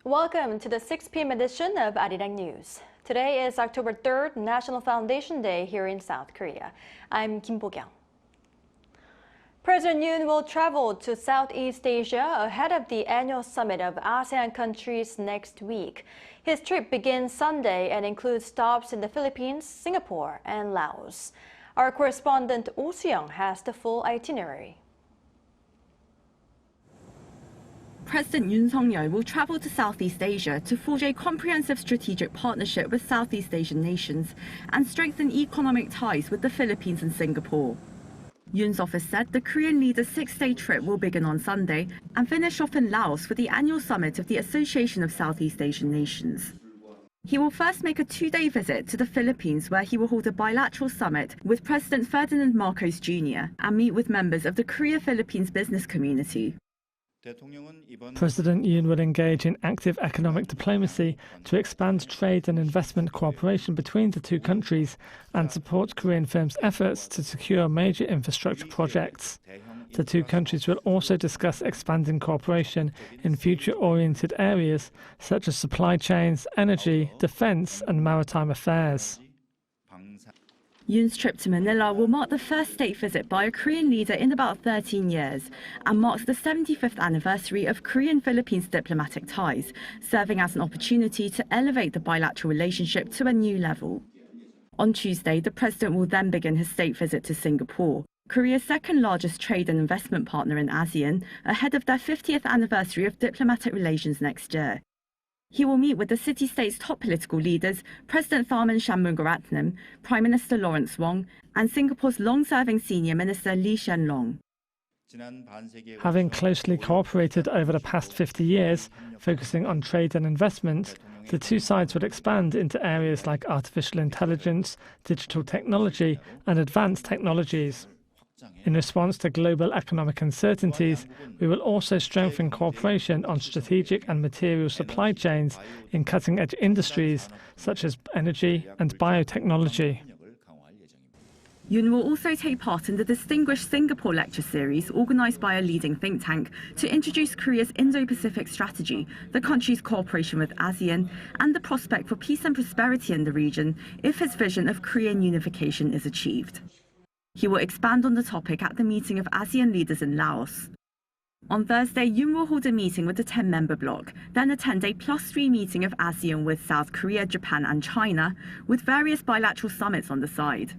Welcome to the 6 p.m. edition of Arirang News. Today is October 3rd, National Foundation Day here in South Korea. I'm Kim Bo-kyung. President Yoon will travel to Southeast Asia ahead of the annual summit of ASEAN countries next week. His trip begins Sunday and includes stops in the Philippines, Singapore, and Laos. Our correspondent Oh Soo-young has the full itinerary. President Yoon Suk-yeol will travel to Southeast Asia to forge a comprehensive strategic partnership with Southeast Asian nations and strengthen economic ties with the Philippines and Singapore. Yoon's office said the Korean leader's 6-day trip will begin on Sunday and finish off in Laos with the annual summit of the Association of Southeast Asian Nations. He will first make a 2-day visit to the Philippines, where he will hold a bilateral summit with President Ferdinand Marcos Jr. and meet with members of the Korea-Philippines business community. President Yoon will engage in active economic diplomacy to expand trade and investment cooperation between the two countries and support Korean firms' efforts to secure major infrastructure projects. The two countries will also discuss expanding cooperation in future-oriented areas such as supply chains, energy, defense, and maritime affairs. Yoon's trip to Manila will mark the first state visit by a Korean leader in about 13 years and marks the 75th anniversary of Korean-Philippines diplomatic ties, serving as an opportunity to elevate the bilateral relationship to a new level. On Tuesday, the president will then begin his state visit to Singapore, Korea's second-largest trade and investment partner in ASEAN, ahead of their 50th anniversary of diplomatic relations next year. He will meet with the city-state's top political leaders, President Tharman Shanmugaratnam, Prime Minister Lawrence Wong, and Singapore's long-serving Senior Minister Lee Hsien Loong. Having closely cooperated over the past 50 years, focusing on trade and investment, the two sides will expand into areas like artificial intelligence, digital technology, and advanced technologies. In response to global economic uncertainties, we will also strengthen cooperation on strategic and material supply chains in cutting-edge industries such as energy and biotechnology. Yoon will also take part in the Distinguished Singapore Lecture Series organised by a leading think tank to introduce Korea's Indo-Pacific strategy, the country's cooperation with ASEAN, and the prospect for peace and prosperity in the region if his vision of Korean unification is achieved. He will expand on the topic at the meeting of ASEAN leaders in Laos. On Thursday, Yoon will hold a meeting with the 10-member bloc, then attend a +3 meeting of ASEAN with South Korea, Japan and China, with various bilateral summits on the side.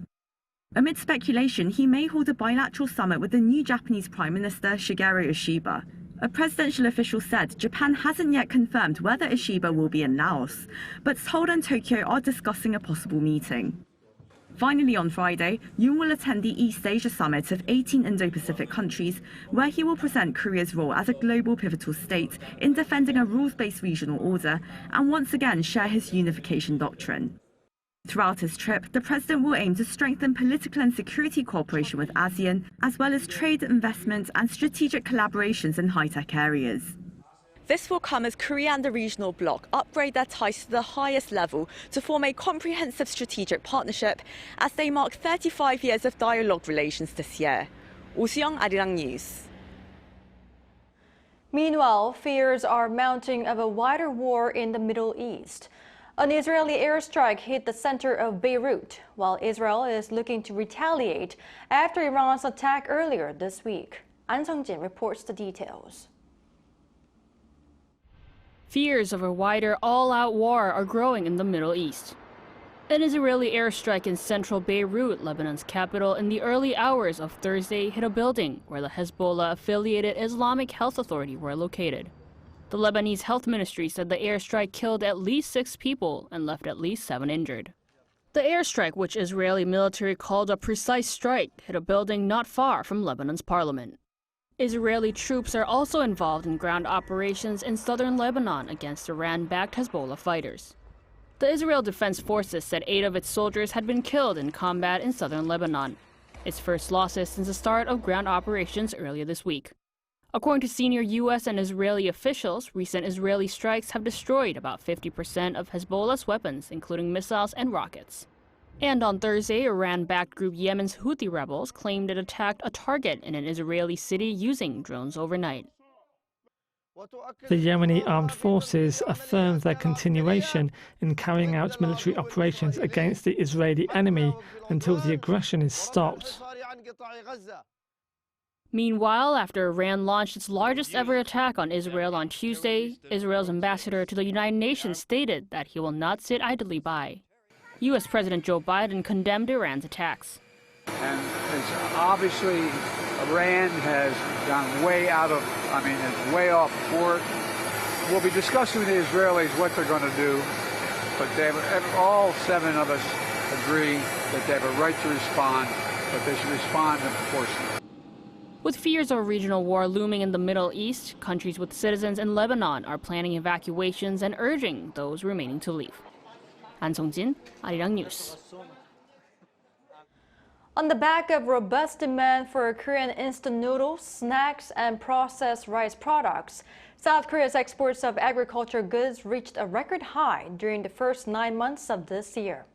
Amid speculation, he may hold a bilateral summit with the new Japanese Prime Minister Shigeru Ishiba. A presidential official said Japan hasn't yet confirmed whether Ishiba will be in Laos, but Seoul and Tokyo are discussing a possible meeting. Finally, on Friday, Yoon will attend the East Asia Summit of 18 Indo-Pacific countries, where he will present Korea's role as a global pivotal state in defending a rules-based regional order and once again share his unification doctrine. Throughout his trip, the president will aim to strengthen political and security cooperation with ASEAN, as well as trade, investment and strategic collaborations in high-tech areas. This will come as Korea and the regional bloc upgrade their ties to the highest level to form a comprehensive strategic partnership as they mark 35 years of dialogue relations this year. Oh Soo-young, Arirang News. Meanwhile, fears are mounting of a wider war in the Middle East. An Israeli airstrike hit the center of Beirut, while Israel is looking to retaliate after Iran's attack earlier this week. An Sung-jin reports the details. Fears of a wider all-out war are growing in the Middle East. An Israeli airstrike in central Beirut, Lebanon's capital, in the early hours of Thursday hit a building where the Hezbollah-affiliated Islamic Health Authority were located. The Lebanese Health Ministry said the airstrike killed at least 6 people and left at least 7 injured. The airstrike, which Israeli military called a precise strike, hit a building not far from Lebanon's parliament. Israeli troops are also involved in ground operations in southern Lebanon against Iran-backed Hezbollah fighters. The Israel Defense Forces said 8 of its soldiers had been killed in combat in southern Lebanon, its first losses since the start of ground operations earlier this week. According to senior U.S. and Israeli officials, recent Israeli strikes have destroyed about 50% of Hezbollah's weapons, including missiles and rockets. And on Thursday, Iran-backed group Yemen's Houthi rebels claimed it attacked a target in an Israeli city using drones overnight. The Yemeni armed forces affirmed their continuation in carrying out military operations against the Israeli enemy until the aggression is stopped. Meanwhile, after Iran launched its largest ever attack on Israel on Tuesday, Israel's ambassador to the United Nations stated that he will not sit idly by. U.S. President Joe Biden condemned Iran's attacks. And it's obviously Iran has gone way is way off board. We'll be discussing with the Israelis what they're going to do, but all 7 of us agree that they have a right to respond, but they should respond in proportion. With fears of a regional war looming in the Middle East, countries with citizens in Lebanon are planning evacuations and urging those remaining to leave. Han Song-jin, Arirang News. On the back of robust demand for Korean instant noodles, snacks, and processed rice products, South Korea's exports of agriculture goods reached a record high during the first 9 months of this year.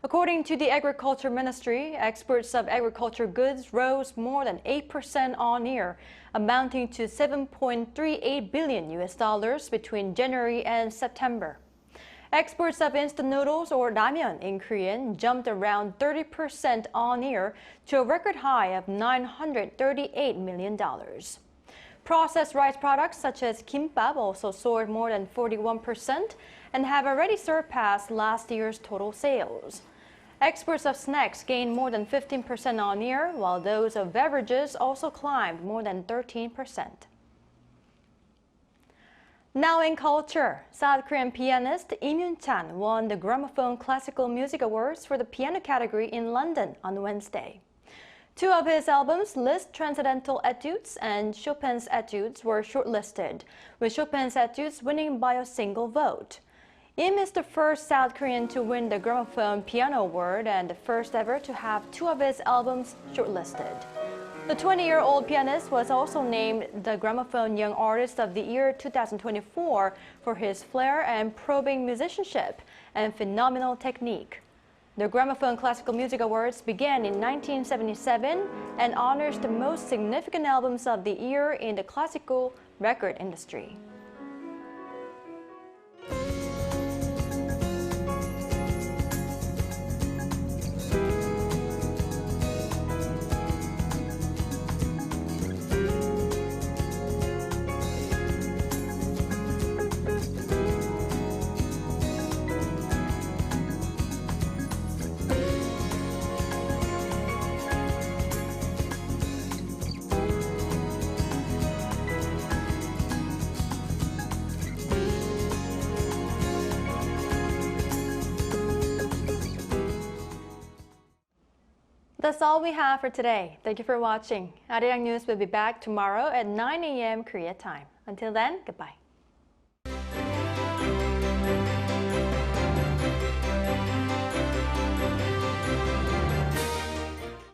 According to the Agriculture Ministry, exports of agriculture goods rose more than 8% on year, amounting to $7.38 billion between January and September. Exports of instant noodles, or ramyeon in Korean, jumped around 30% on year to a record high of $938 million. Processed rice products such as kimbap also soared more than 41% and have already surpassed last year's total sales. Exports of snacks gained more than 15% on year, while those of beverages also climbed more than 13%. Now in culture, South Korean pianist Lim Yun-chan won the Gramophone Classical Music Awards for the piano category in London on Wednesday. 2 of his albums, Liszt Transcendental Etudes and Chopin's Etudes, were shortlisted, with Chopin's Etudes winning by a single vote. Lim is the first South Korean to win the Gramophone Piano Award and the first ever to have 2 of his albums shortlisted. The 20-year-old pianist was also named the Gramophone Young Artist of the Year 2024 for his flair and probing musicianship and phenomenal technique. The Gramophone Classical Music Awards began in 1977 and honors the most significant albums of the year in the classical record industry. That's all we have for today. Thank you for watching. Arirang News will be back tomorrow at 9 a.m. Korea time. Until then, goodbye.